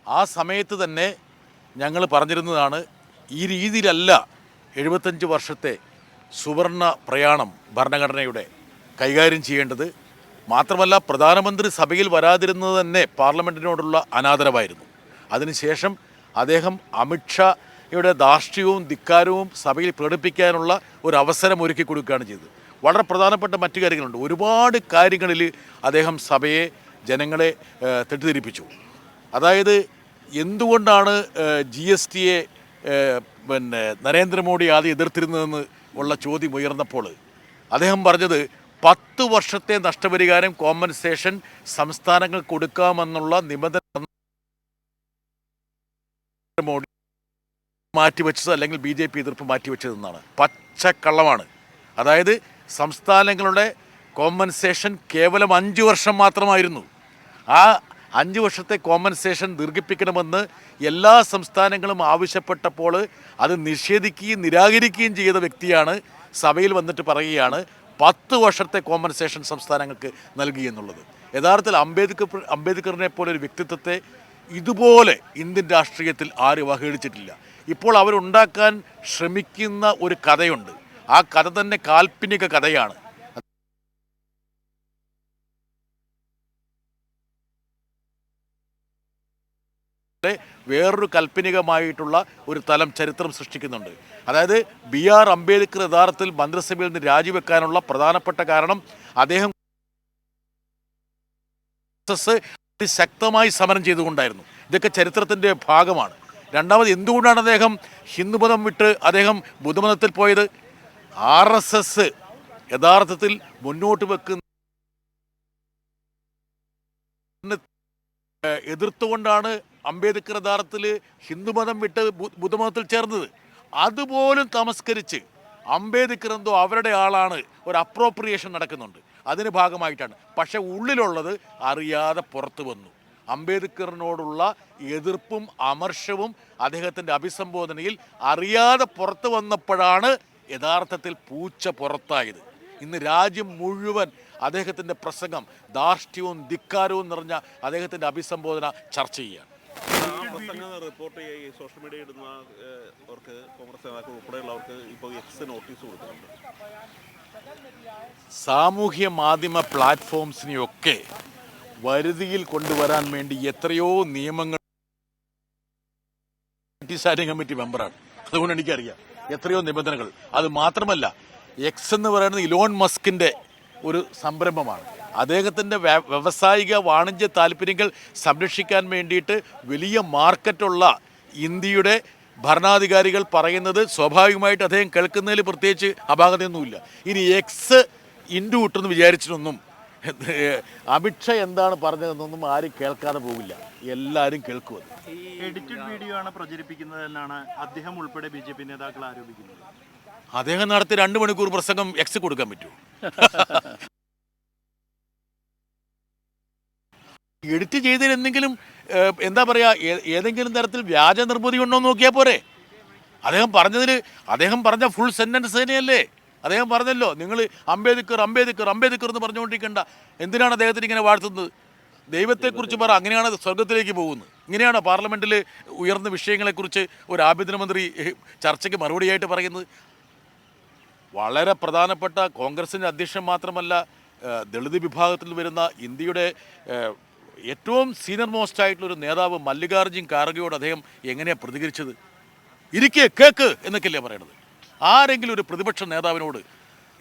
ആ സമയത്ത് തന്നെ ഞങ്ങൾ പറഞ്ഞിരുന്നതാണ്, ഈ രീതിയിലല്ല 75 വർഷത്തെ സുവർണ പ്രയാണം ഭരണഘടനയുടെ കൈകാര്യം ചെയ്യേണ്ടത്. മാത്രമല്ല, പ്രധാനമന്ത്രി സഭയിൽ വരാതിരുന്നത് തന്നെ പാർലമെൻറ്റിനോടുള്ള അനാദരവായിരുന്നു. അതിനുശേഷം അദ്ദേഹം അമിത്ഷായുടെ ധാർഷ്ട്യവും ധിക്കാരവും സഭയിൽ പ്രകടിപ്പിക്കാനുള്ള ഒരു അവസരം ഒരുക്കി കൊടുക്കുകയാണ് ചെയ്തത്. വളരെ പ്രധാനപ്പെട്ട മറ്റു കാര്യങ്ങളുണ്ട്. ഒരുപാട് കാര്യങ്ങളിൽ അദ്ദേഹം സഭയെ, ജനങ്ങളെ തെറ്റിദ്ധരിപ്പിച്ചു. അതായത് എന്തുകൊണ്ടാണ് GSTയെ നരേന്ദ്രമോദി ആദ്യം എതിർത്തിരുന്നതെന്ന് ഉള്ള ചോദ്യം ഉയർന്നപ്പോൾ അദ്ദേഹം പറഞ്ഞത് 10 വർഷത്തെ നഷ്ടപരിഹാരം കോമ്പൻസേഷൻ സംസ്ഥാനങ്ങൾ കൊടുക്കാമെന്നുള്ള നിബന്ധന മോഡി മാറ്റിവെച്ചത്, അല്ലെങ്കിൽ BJP എതിർപ്പ് മാറ്റിവെച്ചതെന്നാണ്. പച്ചക്കള്ളമാണ്. അതായത് സംസ്ഥാനങ്ങളുടെ കോമ്പൻസേഷൻ കേവലം 5 വർഷം മാത്രമായിരുന്നു. ആ 5 വർഷത്തെ കോമ്പൻസേഷൻ ദീർഘിപ്പിക്കണമെന്ന് എല്ലാ സംസ്ഥാനങ്ങളും ആവശ്യപ്പെട്ടപ്പോൾ അത് നിഷേധിക്കുകയും നിരാകരിക്കുകയും ചെയ്ത വ്യക്തിയാണ് സഭയിൽ വന്നിട്ട് പറയുകയാണ് 10 വർഷത്തെ കോമ്പൻസേഷൻ സംസ്ഥാനങ്ങൾക്ക് നൽകി എന്നുള്ളത്. യഥാർത്ഥത്തിൽ അംബേദ്കറിനെ പോലെ ഒരു വ്യക്തിത്വത്തെ ഇതുപോലെ ഇന്ത്യൻ രാഷ്ട്രീയത്തിൽ ആരും അവഹേളിച്ചിട്ടില്ല. ഇപ്പോൾ അവരുണ്ടാക്കാൻ ശ്രമിക്കുന്ന ഒരു കഥയുണ്ട്. ആ കഥ തന്നെ കാൽപ്പനിക കഥയാണ്. വേറൊരു കാൽപ്പനികമായിട്ടുള്ള ഒരു തലം ചരിത്രം സൃഷ്ടിക്കുന്നുണ്ട്. അതായത് BR അംബേദ്കർ യഥാർത്ഥത്തിൽ മന്ത്രിസഭയിൽ നിന്ന് രാജിവെക്കാനുള്ള പ്രധാനപ്പെട്ട കാരണം അദ്ദേഹം ശക്തമായി സമരം ചെയ്തുകൊണ്ടായിരുന്നു. ഇതൊക്കെ ചരിത്രത്തിൻ്റെ ഭാഗമാണ്. രണ്ടാമത്, എന്തുകൊണ്ടാണ് അദ്ദേഹം ഹിന്ദുമതം വിട്ട് അദ്ദേഹം ബുദ്ധമതത്തിൽ പോയത്? RSS യഥാർത്ഥത്തിൽ മുന്നോട്ട് വെക്കുന്ന എതിർത്തുകൊണ്ടാണ് അംബേദ്കർ യഥാർത്ഥത്തിൽ ഹിന്ദുമതം വിട്ട് ബുദ്ധമതത്തിൽ ചേർന്നത്. അതുപോലും തമസ്കരിച്ച് അംബേദ്കർ എന്തോ അവരുടെ ആളാണ്, ഒരു അപ്രോപ്രിയേഷൻ നടക്കുന്നുണ്ട്, അതിന് ഭാഗമായിട്ടാണ്. പക്ഷെ ഉള്ളിലുള്ളത് അറിയാതെ പുറത്തു വന്നു. അംബേദ്കറിനോടുള്ള എതിർപ്പും അമർഷവും അദ്ദേഹത്തിൻ്റെ അഭിസംബോധനയിൽ അറിയാതെ പുറത്തു വന്നപ്പോഴാണ് യഥാർത്ഥത്തിൽ പൂച്ച പുറത്തായത്. ഇന്ന് രാജ്യം മുഴുവൻ അദ്ദേഹത്തിൻ്റെ പ്രസംഗം, ധാർഷ്ട്യവും ധിക്കാരവും നിറഞ്ഞ അദ്ദേഹത്തിൻ്റെ അഭിസംബോധന ചർച്ച ചെയ്യുകയാണ്. റിപ്പോർട്ട് സോഷ്യൽ മീഡിയ ഇടുന്നവർക്ക്, കോൺഗ്രസ് നേതാക്കൾ ഉൾപ്പെടെയുള്ളവർക്ക് ഇപ്പോൾ എക്സ് നോട്ടീസ് കൊടുക്കുന്നുണ്ട്. സാമൂഹ്യ മാധ്യമ പ്ലാറ്റ്ഫോംസിനെയൊക്കെ വരുതിയിൽ കൊണ്ടുവരാൻ വേണ്ടി എത്രയോ നിയമങ്ങൾ സ്റ്റാൻഡിംഗ് കമ്മിറ്റി മെമ്പറാണ്. അതുകൊണ്ട് എനിക്കറിയാം എത്രയോ നിബന്ധനകൾ. അത് മാത്രമല്ല, എക്സ് എന്ന് പറയുന്നത് ഇലോൺ മസ്കിൻ്റെ ഒരു സംരംഭമാണ്. അദ്ദേഹത്തിൻ്റെ വ്യാവസായിക വാണിജ്യ താല്പര്യങ്ങൾ സംരക്ഷിക്കാൻ വേണ്ടിയിട്ട് വലിയ മാർക്കറ്റുള്ള ഇന്ത്യയുടെ ഭരണാധികാരികൾ പറയുന്നത് സ്വാഭാവികമായിട്ട് അദ്ദേഹം കേൾക്കുന്നതിൽ പ്രത്യേകിച്ച് അപാകതയൊന്നുമില്ല. ഇനി എക്സ് ഇൻഡു വിട്ടെന്ന് വിചാരിച്ചിട്ടൊന്നും അമിത്ഷാ എന്താണ് പറഞ്ഞതെന്നൊന്നും ആരും കേൾക്കാതെ പോകില്ല. എല്ലാവരും കേൾക്കും. എഡിറ്റഡ് വീഡിയോ ആണ് പ്രചരിപ്പിക്കുന്നതെന്നാണ് അദ്ദേഹം ഉൾപ്പെടെ BJP നേതാക്കൾ ആരോപിക്കുന്നത്. അദ്ദേഹം നടത്തി 2 മണിക്കൂർ പ്രസംഗം എക്സ് കൊടുക്കാൻ പറ്റുമോ? എഡിറ്റ് ചെയ്തതിൽ എന്തെങ്കിലും എന്താ പറയുക, ഏതെങ്കിലും തരത്തിൽ വ്യാജ നിർമ്മിതി ഉണ്ടോ എന്ന് നോക്കിയാൽ പോരെ. അദ്ദേഹം പറഞ്ഞ ഫുൾ സെൻറ്റൻസ് തന്നെയല്ലേ. അദ്ദേഹം പറഞ്ഞല്ലോ, നിങ്ങൾ അംബേദ്കർ അംബേദ്കർ അംബേദ്കർ എന്ന് പറഞ്ഞുകൊണ്ടിരിക്കേണ്ട. എന്തിനാണ് അദ്ദേഹത്തിന് ഇങ്ങനെ വാഴ്ത്തുന്നത്? ദൈവത്തെക്കുറിച്ച് പറ, അങ്ങനെയാണ് സ്വർഗത്തിലേക്ക് പോകുന്നത്. ഇങ്ങനെയാണ് പാർലമെൻറ്റിൽ ഉയർന്ന വിഷയങ്ങളെക്കുറിച്ച് ഒരു ആഭ്യന്തരമന്ത്രി ചർച്ചയ്ക്ക് മറുപടിയായിട്ട് പറയുന്നത്? വളരെ പ്രധാനപ്പെട്ട കോൺഗ്രസിൻ്റെ അധ്യക്ഷൻ മാത്രമല്ല, ദളിത് വിഭാഗത്തിൽ വരുന്ന ഇന്ത്യയുടെ ഏറ്റവും സീനിയർ മോസ്റ്റ് ആയിട്ടുള്ളൊരു നേതാവ് മല്ലികാർജുൻ ഖാർഗെയോട് അദ്ദേഹം എങ്ങനെയാണ് പ്രതികരിച്ചത്? ഇരിക്കേ കേക്ക് എന്നൊക്കെയല്ലേ പറയണത്. ആരെങ്കിലും ഒരു പ്രതിപക്ഷ നേതാവിനോട്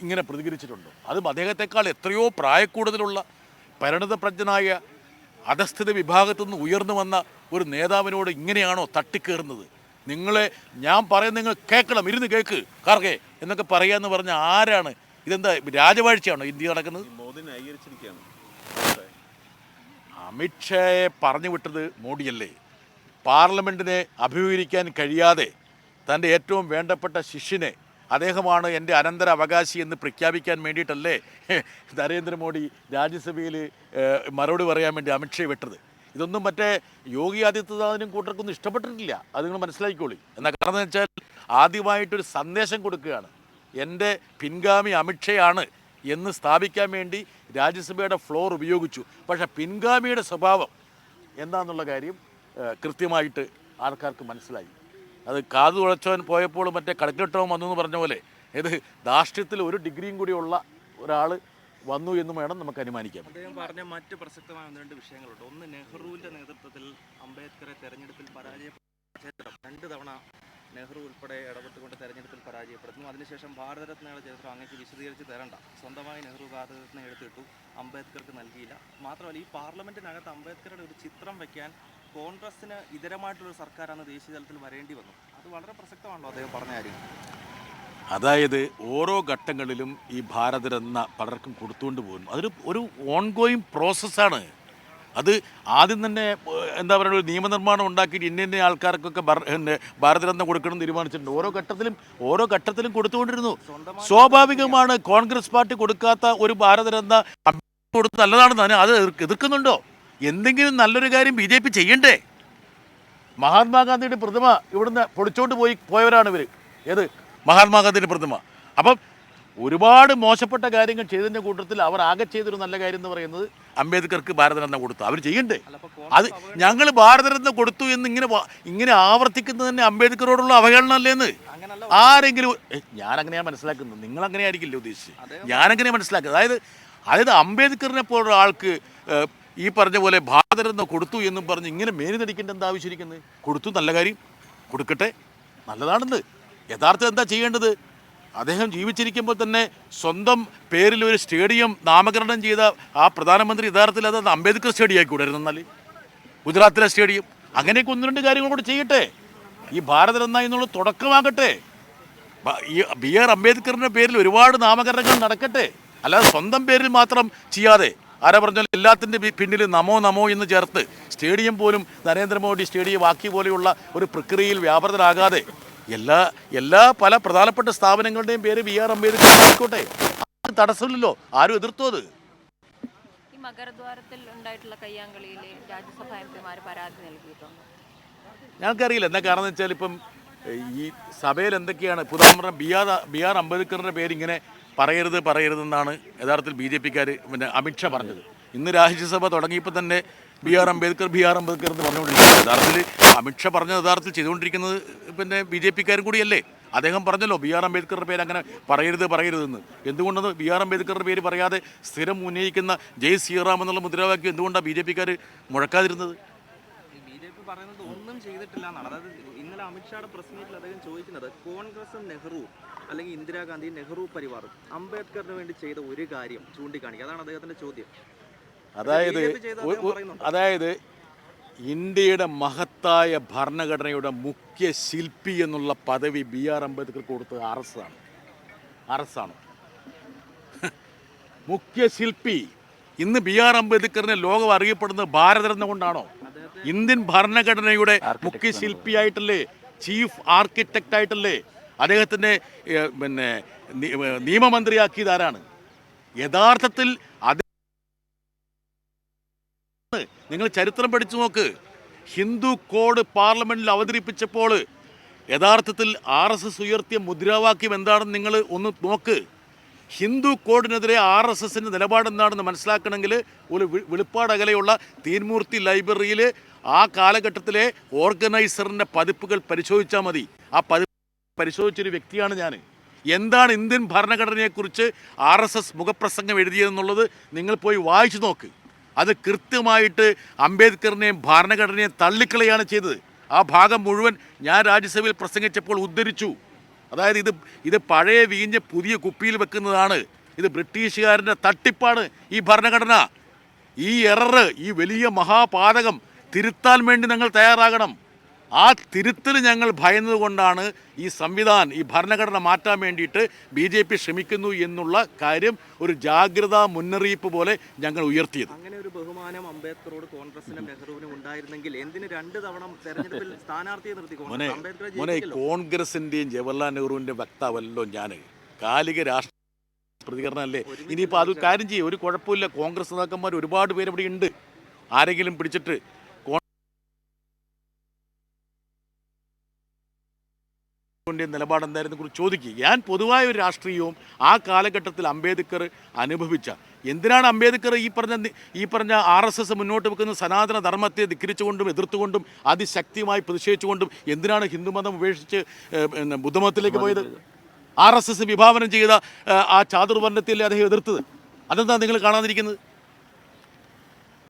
ഇങ്ങനെ പ്രതികരിച്ചിട്ടുണ്ടോ? അതും അദ്ദേഹത്തെക്കാൾ എത്രയോ പ്രായക്കൂടുതലുള്ള പരിണതപ്രജ്ഞനായ അധസ്ഥിത വിഭാഗത്തു നിന്ന് ഉയർന്നു വന്ന ഒരു നേതാവിനോട് ഇങ്ങനെയാണോ തട്ടിക്കേറുന്നത്? ഞാൻ പറയുന്നത് നിങ്ങൾ കേൾക്കണം, ഇരുന്ന് കേക്ക് ഖാർഗെ എന്നൊക്കെ പറയാന്ന് പറഞ്ഞ ആരാണ്? ഇതെന്താ രാജവാഴ്ചയാണോ ഇന്ത്യ നടക്കുന്നത്? അമിത്ഷായെ പറഞ്ഞു വിട്ടത് മോഡിയല്ലേ? പാർലമെൻറ്റിനെ അഭിമുഖീകരിക്കാൻ കഴിയാതെ തൻ്റെ ഏറ്റവും വേണ്ടപ്പെട്ട ശിഷ്യനെ, അദ്ദേഹമാണ് എൻ്റെ അനന്തര അവകാശി എന്ന് പ്രഖ്യാപിക്കാൻ വേണ്ടിയിട്ടല്ലേ നരേന്ദ്രമോദി രാജ്യസഭയിൽ മറുപടി പറയാൻ വേണ്ടി അമിത്ഷായെ വിട്ടത്? ഇതൊന്നും മറ്റേ യോഗി ആദിത്യനാഥിനും കൂട്ടർക്കൊന്നും ഇഷ്ടപ്പെട്ടിട്ടില്ല. അത് നിങ്ങൾ മനസ്സിലാക്കിക്കോളി. എന്നാൽ കാരണം എന്ന് വെച്ചാൽ ആദ്യമായിട്ടൊരു സന്ദേശം കൊടുക്കുകയാണ്, എൻ്റെ പിൻഗാമി അമിത്ഷയാണ് എന്ന് സ്ഥാപിക്കാൻ വേണ്ടി രാജ്യസഭയുടെ ഫ്ലോർ ഉപയോഗിച്ചു. പക്ഷേ പിൻഗാമിയുടെ സ്വഭാവം എന്താണെന്നുള്ള കാര്യം കൃത്യമായിട്ട് ആൾക്കാർക്ക് മനസ്സിലായി. അത് കാതു തുളച്ചവൻ പോയപ്പോൾ മറ്റേ കടക്കിട്ടവൻ വന്നു എന്ന് പറഞ്ഞ പോലെ ഇത് ധാർഷ്ട്യത്തിൽ ഒരു ഡിഗ്രിയും കൂടിയുള്ള ഒരാൾ വന്നു എന്ന് വേണം നമുക്ക് അനുമാനിക്കാം. അദ്ദേഹം പറഞ്ഞ മറ്റ് പ്രസക്തമായ ഒന്ന് രണ്ട് വിഷയങ്ങളുണ്ട്. ഒന്ന്, നെഹ്റുവിൻ്റെ നേതൃത്വത്തിൽ അംബേദ്കറെ തെരഞ്ഞെടുപ്പിൽ പരാജയപ്പെട്ട ചരിത്രം 2 തവണ നെഹ്റു ഉൾപ്പെടെ ഇടപെട്ടുകൊണ്ട് തെരഞ്ഞെടുപ്പിൽ പരാജയപ്പെടുന്നു. അതിനുശേഷം ഭാരതരത്നയുടെ ചരിത്രം അങ്ങേക്ക് വിശദീകരിച്ച് തരണ്ട, സ്വന്തമായി നെഹ്റു ഭാരതരത്ന എടുത്തിട്ടു, അംബേദ്കർക്ക് നൽകിയില്ല. മാത്രമല്ല, ഈ പാർലമെൻറ്റിനകത്ത് അംബേദ്കറുടെ ഒരു ചിത്രം വയ്ക്കാൻ കോൺഗ്രസ്സിന് ഇതരമായിട്ടുള്ളൊരു സർക്കാരാണ് ദേശീയ തലത്തിൽ വരേണ്ടി വന്നു. അത് വളരെ പ്രസക്തമാണല്ലോ അദ്ദേഹം പറഞ്ഞ കാര്യം. അതായത് ഓരോ ഘട്ടങ്ങളിലും ഈ ഭാരതരത്ന പലർക്കും കൊടുത്തുകൊണ്ട് പോകുന്നു. അതൊരു ഒരു ഓൺഗോയിങ് പ്രോസസ്സാണ്. അത് ആദ്യം തന്നെ എന്താ പറയുക, ഒരു നിയമനിർമ്മാണം ഉണ്ടാക്കിയിട്ട് ഇന്ന ആൾക്കാർക്കൊക്കെ ഭാരതരത്ന കൊടുക്കണം തീരുമാനിച്ചിട്ടുണ്ട്. ഓരോ ഘട്ടത്തിലും കൊടുത്തുകൊണ്ടിരുന്നു. സ്വാഭാവികമാണ്. കോൺഗ്രസ് പാർട്ടി കൊടുക്കാത്ത ഒരു ഭാരതരത്ന കൊടുത്ത് നല്ലതാണെന്ന് അത് എതിർക്കുന്നുണ്ടോ? എന്തെങ്കിലും നല്ലൊരു കാര്യം BJP ചെയ്യണ്ടേ? മഹാത്മാഗാന്ധിയുടെ പ്രതിമ ഇവിടുന്ന് പൊളിച്ചോണ്ട് പോയവരാണ് ഇവർ. ഏത് മഹാത്മാഗാന്ധിയുടെ പ്രതിമ? അപ്പം ഒരുപാട് മോശപ്പെട്ട കാര്യങ്ങൾ ചെയ്തതിൻ്റെ കൂട്ടത്തിൽ അവർ ആകെ ചെയ്തൊരു നല്ല കാര്യം എന്ന് പറയുന്നത് അംബേദ്കർക്ക് ഭാരതരത്ന കൊടുത്തു. അവർ ചെയ്യണ്ടേ? അത് ഞങ്ങൾ ഭാരതരത്ന കൊടുത്തു എന്ന് ഇങ്ങനെ ആവർത്തിക്കുന്നത് തന്നെ അംബേദ്കറോടുള്ള അവഹേളനമല്ലേന്ന് ആരെങ്കിലും ഞാനങ്ങനെയാണ് മനസ്സിലാക്കുന്നത്. നിങ്ങളങ്ങനെ ആയിരിക്കില്ല ഉദ്ദേശിച്ചത്. ഞാനങ്ങനെ മനസ്സിലാക്കുന്നത്. അതായത് അംബേദ്കറിനെ പോലുള്ള ആൾക്ക് ഈ പറഞ്ഞ പോലെ ഭാരതരത്ന കൊടുത്തു എന്നും പറഞ്ഞ് ഇങ്ങനെ മേനിതടിക്കേണ്ട എന്താ ആവശ്യമിരിക്കുന്നത്? കൊടുത്തു, നല്ല കാര്യം, കൊടുക്കട്ടെ, നല്ലതാണെന്ന്. യഥാർത്ഥം എന്താ ചെയ്യേണ്ടത്? അദ്ദേഹം ജീവിച്ചിരിക്കുമ്പോൾ തന്നെ സ്വന്തം പേരിൽ ഒരു സ്റ്റേഡിയം നാമകരണം ചെയ്ത ആ പ്രധാനമന്ത്രി യഥാർത്ഥത്തിൽ അത് അംബേദ്കർ സ്റ്റേഡിയം ആയിക്കൂടായിരുന്നു. എന്നാൽ ഗുജറാത്തിലെ സ്റ്റേഡിയം അങ്ങനെയൊക്കെ 1-2 കാര്യങ്ങൾ കൂടെ ചെയ്യട്ടെ. ഈ ഭാരതരത്ന എന്നുള്ളത് തുടക്കമാകട്ടെ. BR അംബേദ്കറിൻ്റെ പേരിൽ ഒരുപാട് നാമകരണങ്ങൾ നടക്കട്ടെ. അല്ലാതെ സ്വന്തം പേരിൽ മാത്രം ചെയ്യാതെ ആരാ പറഞ്ഞാൽ എല്ലാത്തിൻ്റെ പിന്നിൽ നമോ നമോ എന്ന് ചേർത്ത് സ്റ്റേഡിയം പോലും നരേന്ദ്രമോദി സ്റ്റേഡിയം ആക്കി പോലെയുള്ള ഒരു പ്രക്രിയയിൽ വ്യാപൃതരാകാതെ പല പ്രധാനപ്പെട്ട സ്ഥാപനങ്ങളുടെയും പേര് BR അംബേദ്കർ ആയിക്കോട്ടെ. അത് തടസ്സമില്ലല്ലോ. ആരും എതിർത്തോ? അത് ഈ മകരദ്വാരത്തിൽ ഉണ്ടായിട്ടുള്ള കയ്യാങ്കളിയിൽ രാജ്യസഭാ എംപിമാർ പരാതി നൽകിയിട്ടുണ്ട്. ഞങ്ങൾക്കറിയില്ല എന്താ കാരണം എന്ന് വെച്ചാൽ ഇപ്പം ഈ സഭയിൽ എന്തൊക്കെയാണ് പുതാമറ BR അംബേദ്കറിൻ്റെ പേര് ഇങ്ങനെ പറയരുതെന്നാണ് യഥാർത്ഥത്തിൽ BJPക്കാർ പിന്നെ അമിത്ഷാ പറഞ്ഞത്. ഇന്ന് രാജ്യസഭ തുടങ്ങിയപ്പോൾ തന്നെ BR അംബേദ്കർ എന്ന് പറഞ്ഞുകൊണ്ടിരിക്കുന്നത്. യഥാർത്ഥത്തിൽ അമിത്ഷാ പറഞ്ഞത് യഥാർത്ഥത്തിൽ ചെയ്തുകൊണ്ടിരിക്കുന്നത് പിന്നെ BJPക്കാരും കൂടിയല്ലേ. അദ്ദേഹം പറഞ്ഞല്ലോ BR അംബേദ്കറുടെ പേര് അങ്ങനെ പറയരുതെന്ന്. എന്തുകൊണ്ടെന്ന് BR അംബേദ്കറുടെ പേര് പറയാതെ സ്ഥിരം ഉന്നയിക്കുന്ന ജയ് ശ്രീറാം എന്നുള്ള മുദ്രാവാക്യം എന്തുകൊണ്ടാണ് BJPക്കാർ മുഴക്കാതിരുന്നത്? BJP പറയുന്നത് ഒന്നും ചെയ്തിട്ടില്ല എന്നാണ്. അതായത് ഇന്നലെ അമിത്ഷായുടെ പ്രസ് മീറ്റിൽ അദ്ദേഹം ചോദിക്കുന്നത് കോൺഗ്രസും നെഹ്റു അല്ലെങ്കിൽ ഇന്ദിരാഗാന്ധി നെഹ്റു പരിവാർ അംബേദ്കറിന് വേണ്ടി ചെയ്ത ഒരു കാര്യം ചൂണ്ടിക്കാണിക്കുക. അതാണ് അദ്ദേഹത്തിന്റെ ചോദ്യം. അതായത് ഇന്ത്യയുടെ മഹത്തായ ഭരണഘടനയുടെ മുഖ്യ ശില്പി എന്നുള്ള പദവി BR അംബേദ്കർ കൊടുത്തത് RS ആണ്. മുഖ്യ ശില്പി. ഇന്ന് BR അംബേദ്കറിനെ ലോകം അറിയപ്പെടുന്നത് ഭാരതരത്ന കൊണ്ടാണോ? ഇന്ത്യൻ ഭരണഘടനയുടെ മുഖ്യ ശില്പിയായിട്ടല്ലേ, ചീഫ് ആർക്കിടെക്റ്റ് ആയിട്ടല്ലേ? അദ്ദേഹത്തിൻ്റെ പിന്നെ നിയമമന്ത്രിയാക്കിയതാരാണ്? യഥാർത്ഥത്തിൽ നിങ്ങൾ ചരിത്രം പഠിച്ചു നോക്ക്. ഹിന്ദു കോഡ് പാർലമെൻറ്റിൽ അവതരിപ്പിച്ചപ്പോൾ യഥാർത്ഥത്തിൽ RSS ഉയർത്തിയ മുദ്രാവാക്യം എന്താണെന്ന് നിങ്ങൾ ഒന്ന് നോക്ക്. ഹിന്ദു കോഡിനെതിരെ RSSൻ്റെ നിലപാടെന്താണെന്ന് മനസ്സിലാക്കണമെങ്കിൽ ഒരു വെളിപ്പാടകലെയുള്ള തീൻമൂർത്തി ലൈബ്രറിയിൽ ആ കാലഘട്ടത്തിലെ ഓർഗനൈസറിൻ്റെ പതിപ്പുകൾ പരിശോധിച്ചാൽ മതി. ആ പരിശോധിച്ചൊരു വ്യക്തിയാണ് ഞാൻ. എന്താണ് ഇന്ത്യൻ ഭരണഘടനയെക്കുറിച്ച് RSS മുഖപ്രസംഗം എഴുതിയതെന്നുള്ളത് നിങ്ങൾ പോയി വായിച്ചു നോക്ക്. അത് കൃത്യമായിട്ട് അംബേദ്കറിനെയും ഭരണഘടനയെയും തള്ളിക്കളയാണ് ചെയ്തത്. ആ ഭാഗം മുഴുവൻ ഞാൻ രാജ്യസഭയിൽ പ്രസംഗിച്ചപ്പോൾ ഉദ്ധരിച്ചു. അതായത് ഇത് പഴയ വീഞ്ഞ് പുതിയ കുപ്പിയിൽ വെക്കുന്നതാണ്. ഇത് ബ്രിട്ടീഷുകാരൻ്റെ തട്ടിപ്പാണ് ഈ ഭരണഘടന. ഈ ഈ വലിയ മഹാപാതകം തിരുത്താൻ വേണ്ടി ഞങ്ങൾ തയ്യാറാകണം. ആ തിരുത്തൽ ഞങ്ങൾ ഭയന്നതുകൊണ്ടാണ് ഈ ഭരണഘടന മാറ്റാൻ വേണ്ടിയിട്ട് BJP ശ്രമിക്കുന്നു എന്നുള്ള കാര്യം ഒരു ജാഗ്രതാ മുന്നറിയിപ്പ് പോലെ ഞങ്ങൾ ഉയർത്തിയത്. അങ്ങനെ ഒരു ബഹുമാനം അംബേദ്കറോട് കോൺഗ്രസിനും നെഹ്റുവിനും ഉണ്ടായിരുന്നെങ്കിൽ എന്തിന് 2 തവണ തെരഞ്ഞെടുപ്പിൽ സ്ഥാനാർത്ഥിയെ നിർത്തി? മോനെ കോൺഗ്രസിൻ്റെയും ജവഹർലാൽ നെഹ്റുവിൻ്റെ വക്താവല്ലോ ഞാൻ. കാലിക രാഷ്ട്രീയ പ്രതികരണമല്ലേ. ഇനിയിപ്പോൾ അത് കാര്യം ചെയ്യും, ഒരു കുഴപ്പമില്ല. കോൺഗ്രസ് നേതാക്കന്മാർ ഒരുപാട് പേര് ഇവിടെ ഉണ്ട്. ആരെങ്കിലും പിടിച്ചിട്ട് നിലപാടെന്തായിരുന്നു കുറിച്ച് ചോദിക്കുക. ഞാൻ പൊതുവായ ഒരു രാഷ്ട്രീയവും ആ കാലഘട്ടത്തിൽ അംബേദ്കർ അനുഭവിച്ച എന്തിനാണ് അംബേദ്കർ ഈ പറഞ്ഞ RSS മുന്നോട്ട് വെക്കുന്ന സനാതന ധർമ്മത്തെ ധിക്കരിച്ചുകൊണ്ടും എതിർത്തുകൊണ്ടും അതിശക്തിയുമായി പ്രതിഷേധിച്ചുകൊണ്ടും എന്തിനാണ് ഹിന്ദുമതം ഉപേക്ഷിച്ച് ബുദ്ധമതത്തിലേക്ക് പോയത്? RSS വിഭാവനം ചെയ്ത ആ ചാതുർവർണ്ണത്തിൽ അദ്ദേഹം എതിർത്തത്. അതെന്താ നിങ്ങൾ കാണാതിരിക്കുന്നത്?